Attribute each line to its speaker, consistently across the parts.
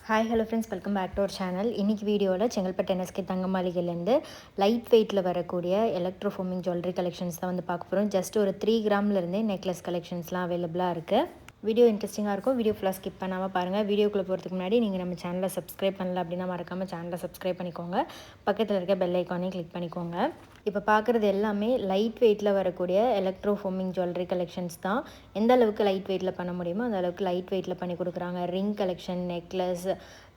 Speaker 1: Hi hello friends, welcome back to our channel. இன்றைக்கி வீடியோவில் Chengalpattu NSK தங்க மாளிகையிலேருந்து லைட் வெயிட்டில் வரக்கூடிய எலக்ட்ரோ ஃபோமிங் ஜுவல்லரி கலெக்ஷன்ஸ் தான் வந்து பார்க்க போகிறோம். ஜஸ்ட் ஒரு 3 கிராம்லேருந்தே நெக்லஸ் கலெக்ஷன்ஸ்லாம் அவைலபிளாக இருக்குது. வீடியோ இன்ட்ரெஸ்டிங்காக இருக்கும். வீடியோ ஃபுல்லாக ஸ்கிப் பண்ணாமல் பாருங்கள். வீடியோக்குள்ளே போகிறதுக்கு முன்னாடி நீங்கள் நம்ம சேனலை சப்ஸ்கிரைப் பண்ணல அப்படின்னா மறக்காமல் சேனலை சப்ஸ்கிரைப் பண்ணிக்கோங்க. பக்கத்தில் இருக்க பெல் ஐக்கானையும் கிளிக் பண்ணிக்கோங்க. இப்போ பார்க்குறது எல்லாமே லைட் வெயிட்டில் வரக்கூடிய எலக்ட்ரோ ஃபோமிங் ஜுவல்லரி கலெக்ஷன்ஸ் தான். எந்த அளவுக்கு லைட் வெயிட்டில் பண்ண முடியுமோ அந்த அளவுக்கு லைட் வெயிட்டில் பண்ணி கொடுக்குறாங்க. Ring collection, necklace,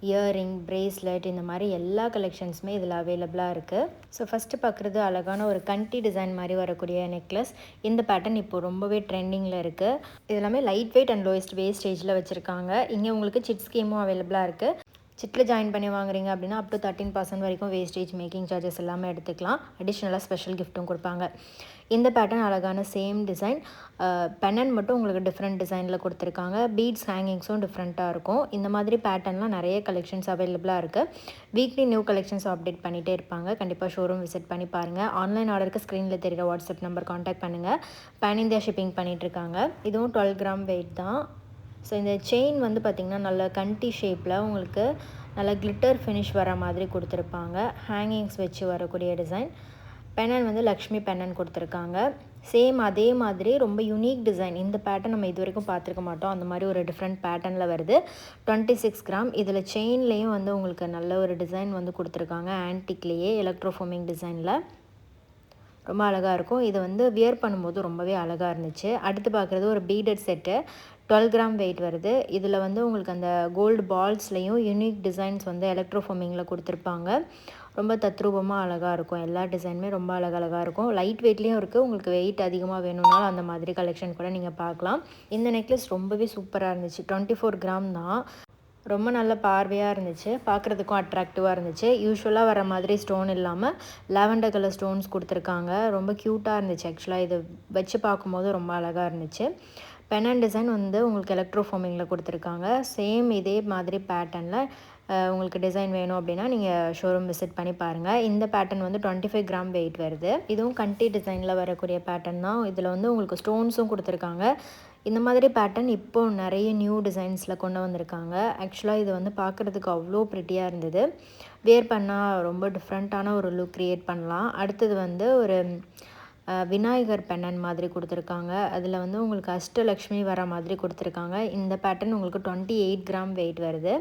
Speaker 1: earring, bracelet, இந்த மாதிரி எல்லா கலெக்ஷன்ஸுமே இதில் அவைலபிளாக இருக்குது. ஸோ ஃபஸ்ட்டு பார்க்குறது அழகான ஒரு கண்டி டிசைன் மாதிரி வரக்கூடிய நெக்லஸ். இந்த பேட்டர்ன் இப்போது ரொம்பவே ட்ரெண்டிங்கில் இருக்குது. இது எல்லாமே லைட் வெயிட் அண்ட் லோயஸ்ட் வேஸ்டேஜில் வச்சுருக்காங்க. இங்கே உங்களுக்கு சிட் ஸ்கீமும் அவைலபிளாக இருக்குது. சிட்டில் ஜாயின் பண்ணி வாங்குறீங்க அப்படின்னா அப் டு 13% வரைக்கும் வேஸ்டேஜ், மேக்கிங் சார்ஜஸ் எல்லாமே எடுத்துக்கலாம். அடிஷ்னலாக ஸ்பெஷல் கிஃப்ட்டும் கொடுப்பாங்க. இந்த பேட்டர்ன் அழகான சேம் டிசைன். பெனன் மட்டும் உங்களுக்கு டிஃப்ரெண்ட் டிசைனில் கொடுத்துருக்காங்க. பீட்ஸ், ஹேங்கிங்ஸும் டிஃப்ரெண்ட்டாக இருக்கும். இந்த மாதிரி பேட்டர்ன்லாம் நிறைய கலெக்ஷன்ஸ் அவைலபிளாக இருக்குது. வீக்லி நியூ கலெக்ஷன்ஸ் அப்டேட் பண்ணிகிட்டே இருப்பாங்க. கண்டிப்பாக ஷோரூம் விசிட் பண்ணி பாருங்கள். ஆன்லைன் ஆர்டருக்கு ஸ்க்ரீனில் தெரிகிற வாட்ஸ்அப் நம்பர் காண்டாக்ட் பண்ணுங்கள். பேன் இந்தியா ஷிப்பிங் பண்ணிகிட்ருக்காங்க. இதுவும் 12 கிராம் வெயிட் தான். ஸோ இந்த செயின் வந்து பார்த்திங்கன்னா நல்ல கண்டி ஷேப்பில் உங்களுக்கு நல்ல கிளிட்டர் ஃபினிஷ் வர மாதிரி கொடுத்துருப்பாங்க. ஹேங்கிங்ஸ் வச்சு வரக்கூடிய டிசைன். பெனன் வந்து லக்ஷ்மி பெனன் கொடுத்துருக்காங்க. சேம் அதே மாதிரி ரொம்ப யூனிக் டிசைன். இந்த பேட்டர்ன் நம்ம இது வரைக்கும் பார்த்துருக்க மாட்டோம். அந்த மாதிரி ஒரு டிஃப்ரெண்ட் பேட்டர்னில் வருது. 26 கிராம். இதில் செயின்லேயும் வந்து உங்களுக்கு நல்ல ஒரு டிசைன் வந்து கொடுத்துருக்காங்க. ஆன்டிக்லேயே எலக்ட்ரோஃபோமிங் டிசைனில் ரொம்ப அழகாக இருக்கும். இது வந்து வியர் பண்ணும்போது ரொம்பவே அழகாக இருந்துச்சு. அடுத்து பார்க்குறது ஒரு பீடட் செட்டு. 12 கிராம் வெயிட் வருது. இதில் வந்து உங்களுக்கு அந்த கோல்டு பால்ஸ்லேயும் யூனிக் டிசைன்ஸ் வந்து எலக்ட்ரோஃபோமிங்கில் கொடுத்துருப்பாங்க. ரொம்ப தத்ரூபமாக அழகாக இருக்கும். எல்லா டிசைனுமே ரொம்ப அழகாக இருக்கும். லைட் வெயிட்லேயும் இருக்குது. உங்களுக்கு வெயிட் அதிகமாக வேணும்னாலும் அந்த மாதிரி கலெக்ஷன் கூட நீங்கள் பார்க்கலாம். இந்த நெக்லஸ் ரொம்பவே சூப்பராக இருந்துச்சு. 24 கிராம் தான். ரொம்ப நல்ல பார்வையாக இருந்துச்சு. பார்க்குறதுக்கும் அட்ராக்டிவாக இருந்துச்சு. யூஸ்வலாக வர மாதிரி ஸ்டோன் இல்லாமல் லாவெண்டர் கலர் ஸ்டோன்ஸ் கொடுத்துருக்காங்க. ரொம்ப க்யூட்டாக இருந்துச்சு. ஆக்சுவலாக இதை வச்சு பார்க்கும்போது ரொம்ப அழகாக இருந்துச்சு. பெனன் டிசைன் வந்து உங்களுக்கு எலக்ட்ரோஃபோமிங்கில் கொடுத்துருக்காங்க. சேம் இதே மாதிரி பேட்டர்னில் உங்களுக்கு டிசைன் வேணும் அப்படின்னா நீங்கள் ஷோரூம் விசிட் பண்ணி பாருங்கள். இந்த பேட்டர்ன் வந்து 25 கிராம் வெயிட் வருது. இதுவும் கண்டி டிசைனில் வரக்கூடிய பேட்டர்ன் தான். இதில் வந்து உங்களுக்கு ஸ்டோன்ஸும் கொடுத்துருக்காங்க. இந்த மாதிரி பேட்டர்ன் இப்போது நிறைய நியூ டிசைன்ஸில் கொண்டு வந்திருக்காங்க. ஆக்சுவலாக இது வந்து பார்க்குறதுக்கு அவ்வளோ ப்ரிட்டியாக இருந்தது. வேர் பண்ணால் ரொம்ப டிஃப்ரெண்ட்டான ஒரு லுக் க்ரியேட் பண்ணலாம். அடுத்தது வந்து ஒரு விநாயகர் பெண்ணன் மாதிரி கொடுத்துருக்காங்க. அதில் வந்து உங்களுக்கு அஷ்டலக்ஷ்மி வர மாதிரி கொடுத்துருக்காங்க. இந்த பேட்டர்ன் உங்களுக்கு 28 கிராம் வெயிட் வருது.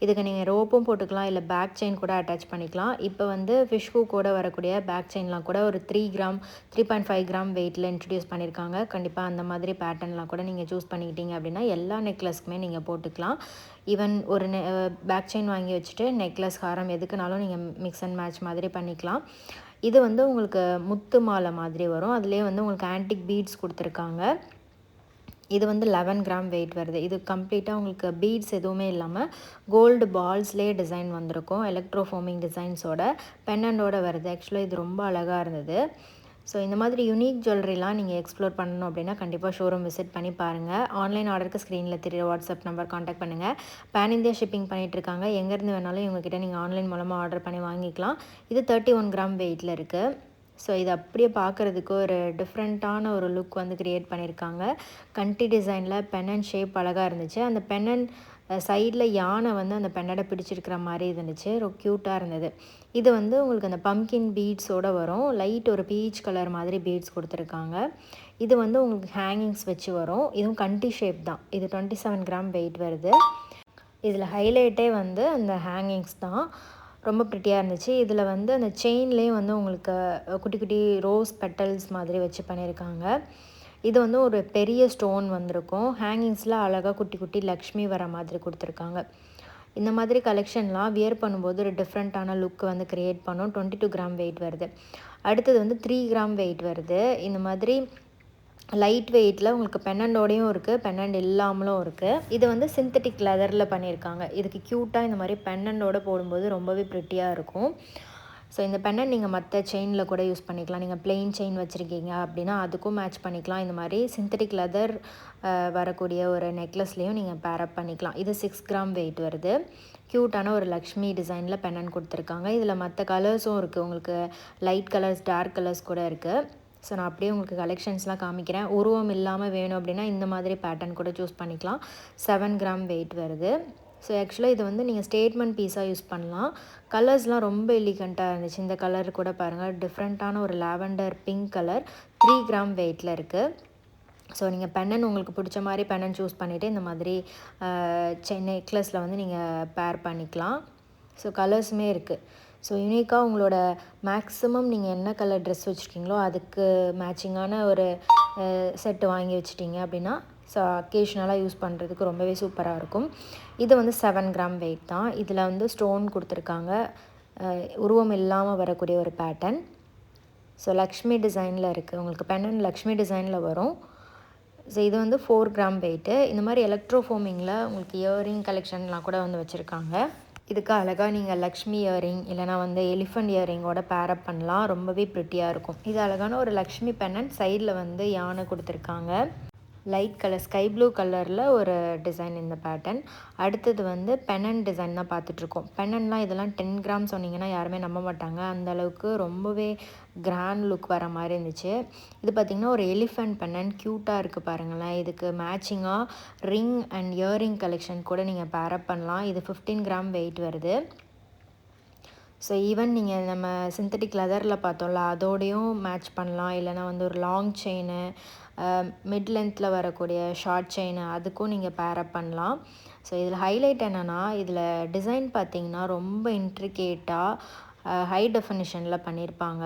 Speaker 1: இதுக்கு நீங்கள் ரோப்பும் போட்டுக்கலாம், இல்லை பேக் செயின் கூட அட்டாச் பண்ணிக்கலாம். இப்போ வந்து ஃபிஷ்ஹூ கூட வரக்கூடிய பேக் செயின்லாம் கூட ஒரு 3 கிராம் 3.5 கிராம் வெயிட்டில் இன்ட்ரடியூஸ் பண்ணியிருக்காங்க. கண்டிப்பாக அந்த மாதிரி பேட்டர்ன்லாம் கூட நீங்கள் சூஸ் பண்ணிக்கிட்டீங்க அப்படின்னா எல்லா நெக்லஸ்க்குமே நீங்கள் போட்டுக்கலாம். ஈவன் ஒரு பேக் செயின் வாங்கி வச்சுட்டு நெக்லஸ், ஹாரம் எதுக்குனாலும் நீங்கள் மிக்ஸ் அண்ட் மேட்ச் மாதிரி பண்ணிக்கலாம். இது வந்து உங்களுக்கு முத்து மாலை மாதிரி வரும். அதுலேயே வந்து உங்களுக்கு ஆன்டிக் பீட்ஸ் கொடுத்துருக்காங்க. இது வந்து 11 கிராம் வெயிட் வருது. இது கம்ப்ளீட்டாக உங்களுக்கு பீட்ஸ் எதுவுமே இல்லாமல் கோல்டு பால்ஸ்லேயே டிசைன் வந்திருக்கும். எலக்ட்ரோஃபோமிங் டிசைன்ஸோட பெண்டன்ட்டோட வருது. ஆக்சுவலாக இது ரொம்ப அழகாக இருந்தது. ஸோ இந்த மாதிரி யூனிக் ஜுவல்லரிலாம் நீங்கள் எக்ஸ்ப்ளோர் பண்ணணும் அப்படின்னா கண்டிப்பாக ஷோரூம் விசிட் பண்ணி பாருங்கள். ஆன்லைன் ஆர்டருக்கு ஸ்க்ரீனில் தெரியுற வாட்ஸ்அப் நம்பர் காண்டாக்ட் பண்ணுங்கள். பேன் இந்தியா ஷிப்பிங் பண்ணிகிட்ருக்காங்க. எங்கேருந்து வேணாலும் இவங்ககிட்ட நீங்கள் ஆன்லைன் மூலமாக ஆர்டர் பண்ணி வாங்கிக்கலாம். இது 31 கிராம் வெயிட்டில் இருக்குது. ஸோ இது அப்படியே பார்க்குறதுக்கு ஒரு டிஃப்ரெண்ட்டான ஒரு லுக் வந்து க்ரியேட் பண்ணியிருக்காங்க. கண்டி டிசைனில் பென்னன் ஷேப் அழகாக இருந்துச்சு. அந்த பென்னன் சைடில் யானை வந்து அந்த பெண்ணடை பிடிச்சிருக்கிற மாதிரி இருந்துச்சு. ரொம்ப க்யூட்டாக இருந்தது. இது வந்து உங்களுக்கு அந்த பம்கின் பீட்ஸோடு வரும். லைட் ஒரு பீச் கலர் மாதிரி பீட்ஸ் கொடுத்துருக்காங்க. இது வந்து உங்களுக்கு ஹேங்கிங்ஸ் வச்சு வரும். இதுவும் கண்டி ஷேப் தான். இது 27 கிராம் வெயிட் வருது. இதில் ஹைலைட்டே வந்து அந்த ஹேங்கிங்ஸ் தான். ரொம்ப ப்ரிட்டியாக இருந்துச்சு. இதில் வந்து அந்த செயின்லேயே வந்து உங்களுக்கு குட்டி குட்டி ரோஸ் பெட்டல்ஸ் மாதிரி வச்சு பண்ணியிருக்காங்க. இது வந்து ஒரு பெரிய ஸ்டோன் வந்திருக்கும். ஹேங்கிங்ஸில் அழகாக குட்டி குட்டி லக்ஷ்மி வர மாதிரி கொடுத்துருக்காங்க. இந்த மாதிரி கலெக்ஷன்லாம் வியர் பண்ணும்போது ஒரு டிஃப்ரெண்ட்டான லுக் வந்து க்ரியேட் பண்ணும். 22 கிராம் வெயிட் வருது. அடுத்தது வந்து 3 கிராம் வெயிட் வருது. இந்த மாதிரி லைட் வெயிட்டில் உங்களுக்கு பென்னண்டோடையும் இருக்குது, பென்னண்ட் இல்லாமலும் இருக்குது. இது வந்து சிந்தட்டிக் லெதரில் பண்ணியிருக்காங்க. இதுக்கு க்யூட்டாக இந்த மாதிரி பென்னண்டோடு போடும்போது ரொம்பவே ப்ரிட்டியாக இருக்கும். ஸோ இந்த பென்னண்ட் நீங்கள் மற்ற செயினில் கூட யூஸ் பண்ணிக்கலாம். நீங்கள் பிளெயின் செயின் வச்சுருக்கீங்க அப்படின்னா அதுக்கும் மேட்ச் பண்ணிக்கலாம். இந்த மாதிரி சிந்தட்டிக் லெதர் வரக்கூடிய ஒரு நெக்லஸ்லேயும் நீங்கள் பேரப் பண்ணிக்கலாம். இது 6 கிராம் வெயிட் வருது. க்யூட்டான ஒரு லக்ஷ்மி டிசைனில் பென்னண்ட் கொடுத்துருக்காங்க. இதில் மற்ற கலர்ஸும் இருக்குது. உங்களுக்கு லைட் கலர்ஸ், டார்க் கலர்ஸ் கூட இருக்குது. ஸோ நான் அப்படியே உங்களுக்கு கலெக்ஷன்ஸ்லாம் காமிக்கிறேன். உருவம் இல்லாமல் வேணும் அப்படின்னா இந்த மாதிரி பேட்டர்ன் கூட சூஸ் பண்ணிக்கலாம். 7 கிராம் வெயிட் வருது. ஸோ ஆக்சுவலாக இது வந்து நீங்கள் ஸ்டேட்மெண்ட் பீஸாக யூஸ் பண்ணலாம். கலர்ஸ்லாம் ரொம்ப எலிகண்ட்டாக இருந்துச்சு. இந்த கலர் கூட பாருங்கள், டிஃப்ரெண்ட்டான ஒரு லாவெண்டர் பிங்க் கலர் 3 கிராம் வெயிட்டில் இருக்குது. ஸோ நீங்கள் பெண்ணன் உங்களுக்கு பிடிச்ச மாதிரி பெண்ணன் சூஸ் பண்ணிவிட்டு இந்த மாதிரி நெக்லஸில் வந்து நீங்கள் பேர் பண்ணிக்கலாம். ஸோ கலர்ஸுமே இருக்குது. ஸோ யூனிக்காக உங்களோட மேக்ஸிமம் நீங்கள் என்ன கலர் ட்ரெஸ் வச்சுருக்கீங்களோ அதுக்கு மேட்சிங்கான ஒரு செட்டு வாங்கி வச்சிட்டிங்க அப்படின்னா ஸோ அக்கேஷ்னலாக யூஸ் பண்ணுறதுக்கு ரொம்பவே சூப்பராக இருக்கும். இது வந்து 7 கிராம் வெயிட் தான். இதில் வந்து ஸ்டோன் கொடுத்துருக்காங்க, உருவம் இல்லாமல் வரக்கூடிய ஒரு பேட்டர்ன். ஸோ லக்ஷ்மி டிசைனில் இருக்குது. உங்களுக்கு பெண்ணன் லக்ஷ்மி டிசைனில் வரும். ஸோ இது வந்து 4 கிராம் வெயிட்டு. இந்த மாதிரி எலக்ட்ரோஃபோமிங்கில் உங்களுக்கு இயரிங் கலெக்ஷன்லாம் கூட வந்து வச்சுருக்காங்க. இதுக்கு அழகாக நீங்கள் லக்ஷ்மி இயரிங் இல்லைனா வந்து எலிஃபண்ட் இயரிங்கோட பேரப் பண்ணலாம். ரொம்பவே ப்ரிட்டியாக இருக்கும். இது அழகான ஒரு லக்ஷ்மி பெண்ணன். சைடில் வந்து யானை கொடுத்துருக்காங்க. லைட் கலர் ஸ்கை ப்ளூ கலரில் ஒரு டிசைன் இந்த பேட்டர்ன். அடுத்தது வந்து பெண்ணன் டிசைன் தான் பார்த்துட்ருக்கோம். பெண்ணன்லாம் இதெல்லாம் 10 கிராம் சொன்னிங்கன்னா யாருமே நம்ப மாட்டாங்க. அந்தளவுக்கு ரொம்பவே கிராண்ட் லுக் வர மாதிரி இருந்துச்சு. இது பார்த்திங்கன்னா ஒரு எலிஃபண்ட் பெண்ணன், க்யூட்டாக இருக்குது பாருங்களேன். இதுக்கு மேட்சிங்காக ரிங் அண்ட் இயரிங் கலெக்ஷன் கூட நீங்கள் பேரப் பண்ணலாம். இது 15 கிராம் வெயிட் வருது. ஸோ ஈவன் நீங்கள் நம்ம சிந்தட்டிக் லெதரில் பார்த்தோம்ல, அதோடையும் மேட்ச் பண்ணலாம். இல்லைனா வந்து ஒரு லாங் செயினு, மிட் லென்த்தில் வரக்கூடிய ஷார்ட் செயின், அதுக்கும் நீங்கள் பேரப் பண்ணலாம். ஸோ இதில் ஹைலைட் என்னென்னா, இதில் டிசைன் பார்த்திங்கன்னா ரொம்ப இன்ட்ரிகேட்டாக ஹை டெஃபினிஷனில் பண்ணியிருப்பாங்க.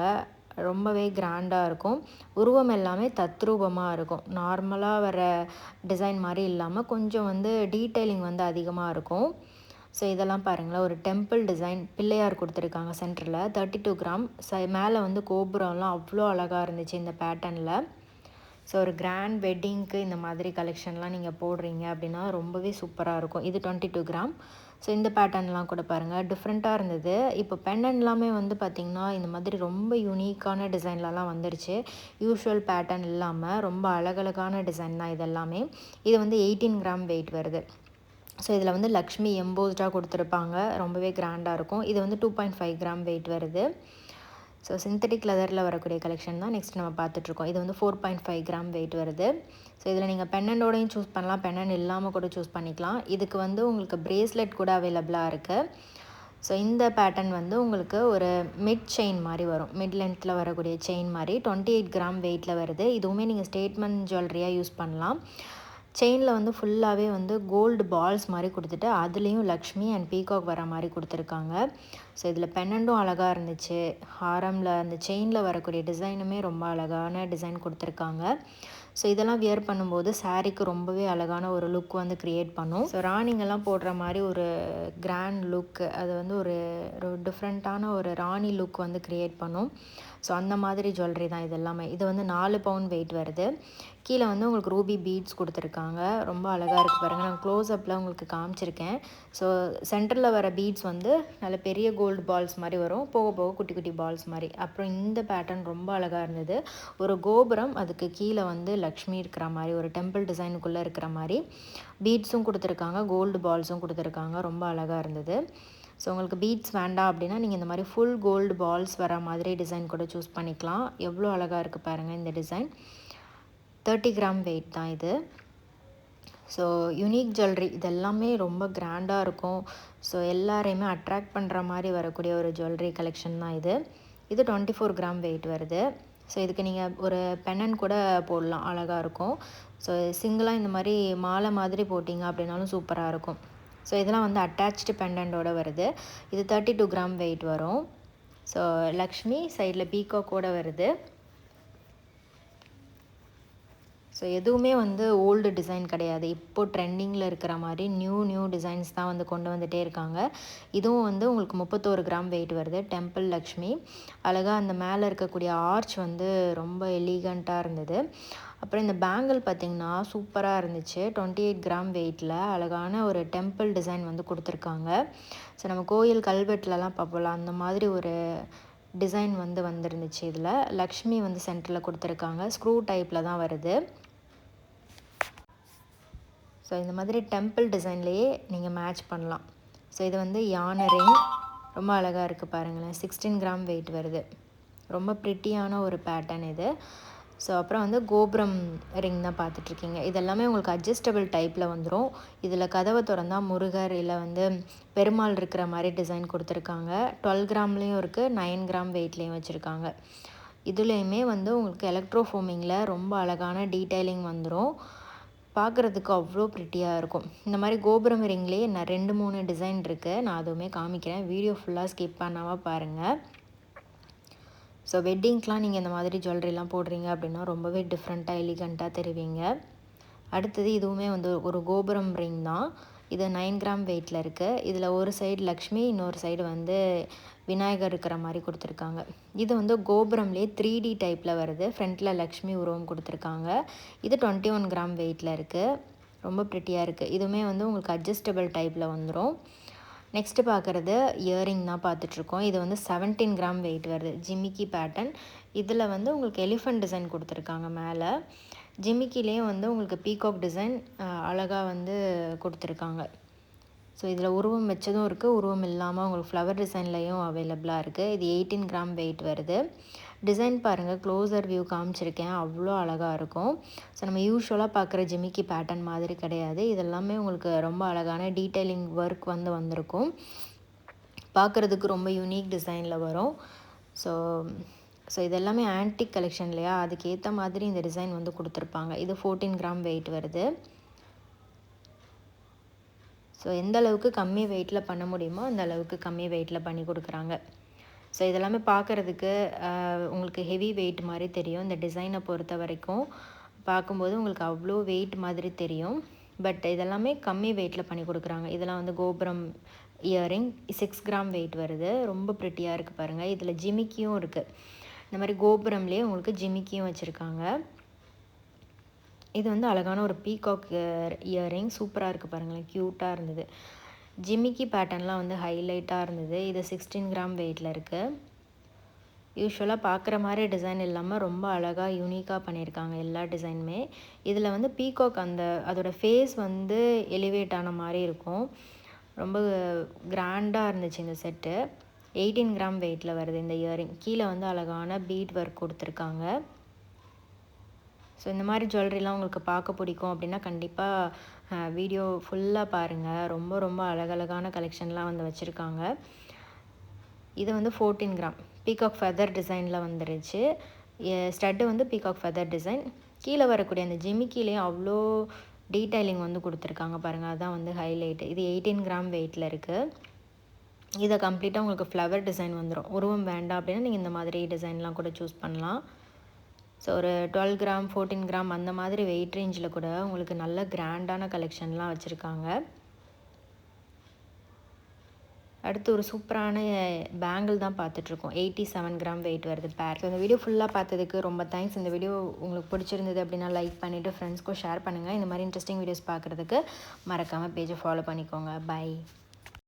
Speaker 1: ரொம்பவே கிராண்டாக இருக்கும். உருவம் எல்லாமே தத்ரூபமாக இருக்கும். நார்மலாக வர டிசைன் மாதிரி இல்லாமல் கொஞ்சம் வந்து டீட்டெயிலிங் வந்து அதிகமாக இருக்கும். ஸோ இதெல்லாம் பாருங்களேன், ஒரு டெம்பிள் டிசைன் பிள்ளையார் கொடுத்துருக்காங்க சென்டரில். 32 கிராம். மேலே வந்து கோபுரம்லாம் அவ்வளோ அழகாக இருந்துச்சு இந்த பேட்டர்னில். ஸோ ஒரு கிராண்ட் வெட்டிங்க்கு இந்த மாதிரி கலெக்ஷன்லாம் நீங்கள் போடுறீங்க அப்படின்னா ரொம்பவே சூப்பராக இருக்கும். இது 22 கிராம். ஸோ இந்த பேட்டர்ன்லாம் கூட பாருங்கள், டிஃப்ரெண்ட்டாக இருந்தது. இப்போ பெண்ணன் எல்லாமே வந்து பார்த்திங்கன்னா இந்த மாதிரி ரொம்ப யூனிக்கான டிசைன்லலாம் வந்துருச்சு. யூஷுவல் பேட்டர்ன் இல்லாமல் ரொம்ப அழகழகான டிசைன் தான் இதெல்லாமே. இது வந்து 18 கிராம் வெயிட் வருது. ஸோ இதில் வந்து லக்ஷ்மி எம்போஸ்டாக கொடுத்துருப்பாங்க. ரொம்பவே கிராண்டாக இருக்கும். இது வந்து 2.5 கிராம் வெயிட் வருது. ஸோ சிந்தட்டிக் லெதரில் வரக்கூடிய கலெக்ஷன் தான் நெக்ஸ்ட் நம்ம பார்த்துட்ருக்கோம். இது வந்து 4.5 கிராம் வெயிட் வருது. ஸோ இதில் நீங்கள் பெண்ணனோடையும் சூஸ் பண்ணலாம், பெண்ணன் இல்லாமல் கூட சூஸ் பண்ணிக்கலாம். இதுக்கு வந்து உங்களுக்கு பிரேஸ்லெட் கூட அவைலபிளாக இருக்குது. ஸோ இந்த பேட்டர்ன் வந்து உங்களுக்கு ஒரு மிட் செயின் மாதிரி வரும். மிட் லென்த்தில் வரக்கூடிய செயின் மாதிரி 28 கிராம் வெயிட்டில் வருது. இதுவுமே நீங்கள் ஸ்டேட்மெண்ட் ஜுவல்லரியாக யூஸ் பண்ணலாம். செயினில் வந்து ஃபுல்லாகவே வந்து கோல்டு பால்ஸ் மாதிரி கொடுத்துட்டு அதுலேயும் லக்ஷ்மி அண்ட் பீகாக் வர மாதிரி கொடுத்துருக்காங்க. ஸோ இதில் பெண்ணண்டும் அழகாக இருந்துச்சு. ஹாரமில் அந்த செயினில் வரக்கூடிய டிசைனுமே ரொம்ப அழகான டிசைன் கொடுத்துருக்காங்க. ஸோ இதெல்லாம் வியர் பண்ணும்போது சாரீக்கு ரொம்பவே அழகான ஒரு லுக் வந்து க்ரியேட் பண்ணும். ஸோ ராணிங்கெல்லாம் போடுற மாதிரி ஒரு கிராண்ட் லுக், அது வந்து ஒரு டிஃப்ரெண்ட்டான ஒரு ராணி லுக் வந்து க்ரியேட் பண்ணும். ஸோ அந்த மாதிரி ஜுவல்லரி தான் இது எல்லாமே. இது வந்து 4 பவுண்ட் வெயிட் வருது. கீழே வந்து உங்களுக்கு ரூபி பீட்ஸ் கொடுத்துருக்காங்க. ரொம்ப அழகாக இருக்குது பாருங்கள். நான் க்ளோஸ்அப்பில் உங்களுக்கு காமிச்சிருக்கேன். ஸோ சென்டரில் வர பீட்ஸ் வந்து நல்ல பெரிய கோல்டு பால்ஸ் மாதிரி வரும், போக போக குட்டி குட்டி பால்ஸ் மாதிரி. அப்புறம் இந்த பேட்டர்ன் ரொம்ப அழகாக இருந்தது. ஒரு கோபுரம், அதுக்கு கீழே வந்து லக்ஷ்மி இருக்கிற மாதிரி ஒரு டெம்பிள் டிசைனுக்குள்ளே இருக்கிற மாதிரி பீட்ஸும் கொடுத்துருக்காங்க, கோல்டு பால்ஸும் கொடுத்துருக்காங்க. ரொம்ப அழகாக இருந்தது. ஸோ உங்களுக்கு பீட்ஸ் வேண்டாம் அப்படின்னா நீங்கள் இந்த மாதிரி ஃபுல் கோல்டு பால்ஸ் வர மாதிரி டிசைன் கூட சூஸ் பண்ணிக்கலாம். எவ்வளோ அழகாக இருக்குது பாருங்கள் இந்த டிசைன். 30 கிராம் வெயிட் தான் இது. ஸோ யூனிக் ஜுவல்லரி இதெல்லாமே ரொம்ப கிராண்டாக இருக்கும். ஸோ எல்லாரையுமே அட்ராக்ட் பண்ணுற மாதிரி வரக்கூடிய ஒரு ஜுவல்லரி கலெக்ஷன் தான் இது. இது 24 கிராம் வெயிட் வருது. ஸோ இதுக்கு நீங்கள் ஒரு பெண்ணன் கூட போடலாம், அழகாக இருக்கும். ஸோ சிங்கிளாக இந்த மாதிரி மாலை மாதிரி போட்டிங்க அப்படின்னாலும் சூப்பராக இருக்கும். ஸோ இதெல்லாம் வந்து அட்டாச்டு பெண்டன்ட்டோட வருது. இது 32 கிராம் வெயிட் வரும். ஸோ லக்ஷ்மி சைடில் பீகாக்கோட வருது. ஸோ எதுவுமே வந்து ஓல்டு டிசைன் கிடையாது. இப்போது ட்ரெண்டிங்கில் இருக்கிற மாதிரி நியூ டிசைன்ஸ் தான் வந்து கொண்டு வந்துகிட்டே இருக்காங்க. இதுவும் வந்து உங்களுக்கு 31 கிராம் வெயிட் வருது. டெம்பிள் லக்ஷ்மி அழகாக அந்த மேலே இருக்கக்கூடிய ஆர்ச் வந்து ரொம்ப எலிகண்ட்டாக இருந்தது. அப்புறம் இந்த பேங்கிள் பார்த்திங்கன்னா சூப்பராக இருந்துச்சு. 28 கிராம் வெயிட்டில் அழகான ஒரு டெம்பிள் டிசைன் வந்து கொடுத்துருக்காங்க. ஸோ நம்ம கோயில் கல்வெட்டுலலாம் பார்ப்போம்ல, அந்த மாதிரி ஒரு டிசைன் வந்து வந்துருந்துச்சு. இதில் லக்ஷ்மி வந்து சென்டரில் கொடுத்துருக்காங்க. ஸ்க்ரூ டைப்பில் தான் வருது. ஸோ இந்த மாதிரி டெம்பிள் டிசைன்லேயே நீங்கள் மேட்ச் பண்ணலாம். ஸோ இது வந்து யானை ரிங், ரொம்ப அழகாக இருக்குது பாருங்களேன். 16 கிராம் வெயிட் வருது. ரொம்ப ப்ரிட்டியான ஒரு பேட்டர்ன் இது. ஸோ அப்புறம் வந்து கோபுரம் ரிங் தான் பார்த்துட்ருக்கீங்க. இது எல்லாமே உங்களுக்கு அட்ஜஸ்டபிள் டைப்பில் வந்துடும். இதில் கதவை திறந்தா முருகர் இல்லை வந்து பெருமாள் இருக்கிற மாதிரி டிசைன் கொடுத்துருக்காங்க. 12 கிராம்லேயும் இருக்குது, 9 கிராம் வெயிட்லேயும் வச்சுருக்காங்க. இதுலேயுமே வந்து உங்களுக்கு எலக்ட்ரோ ஃபோமிங்கில் ரொம்ப அழகான டீட்டெயிலிங் வந்துடும். பார்க்குறதுக்கு அவ்வளோ ப்ரிட்டியாக இருக்கும். இந்த மாதிரி கோபுரம் ரிங்லேயே நான் 2-3 டிசைன் இருக்குது. நான் அதுவுமே காமிக்கிறேன். வீடியோ ஃபுல்லாக ஸ்கிப் பண்ணாமல் பாருங்கள். ஸோ வெட்டிங்க்கெலாம் நீங்கள் இந்த மாதிரி ஜுவல்லரிலாம் போடுறீங்க அப்படின்னா ரொம்பவே டிஃப்ரெண்ட்டாக எலிகண்ட்டாக தெரிவிங்க. அடுத்தது இதுவுமே வந்து ஒரு கோபுரம் ரிங் தான். இது 9 கிராம் வெயிட்டில் இருக்குது. இதில் ஒரு சைடு லக்ஷ்மி, இன்னொரு சைடு வந்து விநாயகர் இருக்கிற மாதிரி கொடுத்துருக்காங்க. இது வந்து கோபுரம்லேயே 3D டைப்பில் வருது. ஃப்ரண்ட்டில் லக்ஷ்மி உருவம் கொடுத்துருக்காங்க. இது 21 கிராம் வெயிட்டில் இருக்குது. ரொம்ப ப்ரிட்டியாக இருக்குது. இதுவுமே வந்து உங்களுக்கு அட்ஜஸ்டபிள் டைப்பில் வந்துடும். நெக்ஸ்ட்டு பார்க்குறது இயரிங் தான் பார்த்துட்ருக்கோம். இது வந்து 17 கிராம் வெயிட் வருது. ஜிமிக்கி பேட்டர்ன். இதில் வந்து உங்களுக்கு எலிஃபண்ட் டிசைன் கொடுத்துருக்காங்க மேலே. ஜிமிக்கிலேயும் வந்து உங்களுக்கு பீகாக் டிசைன் அழகாக வந்து கொடுத்துருக்காங்க. ஸோ இதில் உருவம் வச்சதும் இருக்குது, உருவம் இல்லாமல் உங்களுக்கு ஃப்ளவர் டிசைன்லேயும் அவைலபிளாக இருக்குது. இது 18 கிராம் வெயிட் வருது. டிசைன் பாருங்கள், க்ளோசர் வியூ காமிச்சிருக்கேன், அவ்வளோ அழகாக இருக்கும். ஸோ நம்ம யூஸ்வலாக பார்க்குற ஜிமிக்கி பேட்டர்ன் மாதிரி கிடையாது. இதெல்லாமே உங்களுக்கு ரொம்ப அழகான டீட்டெயிலிங் ஒர்க் வந்து வந்திருக்கும். பார்க்குறதுக்கு ரொம்ப யூனிக் டிசைனில் வரும். ஸோ ஸோ இதெல்லாமே ஆன்டிக் கலெக்ஷன் இல்லையா, அதுக்கேற்ற மாதிரி இந்த டிசைன் வந்து கொடுத்துருப்பாங்க. இது 14 கிராம் வெயிட் வருது. ஸோ எந்த அளவுக்கு கம்மி வெயிட்டில் பண்ண முடியுமோ அந்த அளவுக்கு கம்மி வெயிட்டில் பண்ணி கொடுக்குறாங்க. ஸோ இதெல்லாமே பார்க்குறதுக்கு உங்களுக்கு ஹெவி வெயிட் மாதிரி தெரியும். இந்த டிசைனை பொறுத்த வரைக்கும் பார்க்கும்போது உங்களுக்கு அவ்வளோ வெயிட் மாதிரி தெரியும். பட் இதெல்லாமே கம்மி வெயிட்டில் பண்ணி கொடுக்குறாங்க. இதெல்லாம் வந்து கோபுரம் இயரிங் 6 கிராம் வெயிட் வருது. ரொம்ப ப்ரிட்டியாக இருக்குது பாருங்கள். இதில் ஜிமிக்கியும் இருக்குது. இந்த மாதிரி கோபுரம்லேயே உங்களுக்கு ஜிமிக்கியும் வச்சுருக்காங்க. இது வந்து அழகான ஒரு பீகாக் இயரிங். சூப்பராக இருக்குது பாருங்களேன், க்யூட்டாக இருந்தது. ஜிமிக்கி பேட்டர்ன்லாம் வந்து ஹைலைட்டாக இருந்தது. இது 16 கிராம் வெயிட்டில் இருக்குது. யூஸ்வலாக பார்க்குற மாதிரி டிசைன் இல்லாமல் ரொம்ப அழகாக யூனிக்காக பண்ணியிருக்காங்க எல்லா டிசைனுமே. இதில் வந்து பீகாக் அதோடய ஃபேஸ் வந்து எலிவேட் ஆன மாதிரி இருக்கும். ரொம்ப கிராண்டாக இருந்துச்சு இந்த செட்டு. 18 கிராம் வெயிட்டில் வருது இந்த இயரிங். கீழே வந்து அழகான பீட் ஒர்க் கொடுத்துருக்காங்க. ஸோ இந்த மாதிரி ஜுவல்லரிலாம் உங்களுக்கு பார்க்க பிடிக்கும் அப்படின்னா கண்டிப்பாக வீடியோ ஃபுல்லாக பாருங்கள். ரொம்ப ரொம்ப அழகழகான கலெக்ஷன்லாம் வந்து வச்சுருக்காங்க. இது வந்து 14 கிராம் பீகாக் ஃபெதர் டிசைனில் வந்துருச்சு. ஸ்டட்டு வந்து பீகாக் ஃபெதர் டிசைன். கீழே வரக்கூடிய அந்த ஜிமிக்கிலேயும் அவ்வளோ டீட்டெயிலிங் வந்து கொடுத்துருக்காங்க பாருங்கள், அதுதான் வந்து ஹைலைட்டு. இது 18 கிராம் வெயிட்டில் இருக்குது. இதை கம்ப்ளீட்டாக உங்களுக்கு ஃப்ளவர் டிசைன் வந்துடும். உருவம் வேண்டாம் அப்படின்னா நீங்கள் இந்த மாதிரி டிசைன்லாம் கூட சூஸ் பண்ணலாம். ஸோ ஒரு 12 கிராம் 14 கிராம் அந்த மாதிரி வெயிட் ரேஞ்சில் கூட உங்களுக்கு நல்ல கிராண்டான கலெக்ஷன்லாம் வச்சுருக்காங்க. அடுத்து ஒரு சூப்பரான பேங்கிள் தான் பார்த்துட்ருக்கோம். 87 கிராம் வெயிட் வருது பேர். ஸோ இந்த வீடியோ ஃபுல்லாக பார்த்ததுக்கு ரொம்ப தேங்க்ஸ். இந்த வீடியோ உங்களுக்கு பிடிச்சிருந்தது அப்படின்னா லைக் பண்ணிவிட்டு ஃப்ரெண்ட்ஸ்க்கும் ஷேர் பண்ணுங்கள். இந்த மாதிரி இன்ட்ரெஸ்டிங் வீடியோஸ் பார்க்குறதுக்கு மறக்காமல் பேஜை ஃபாலோ பண்ணிக்கோங்க. பை.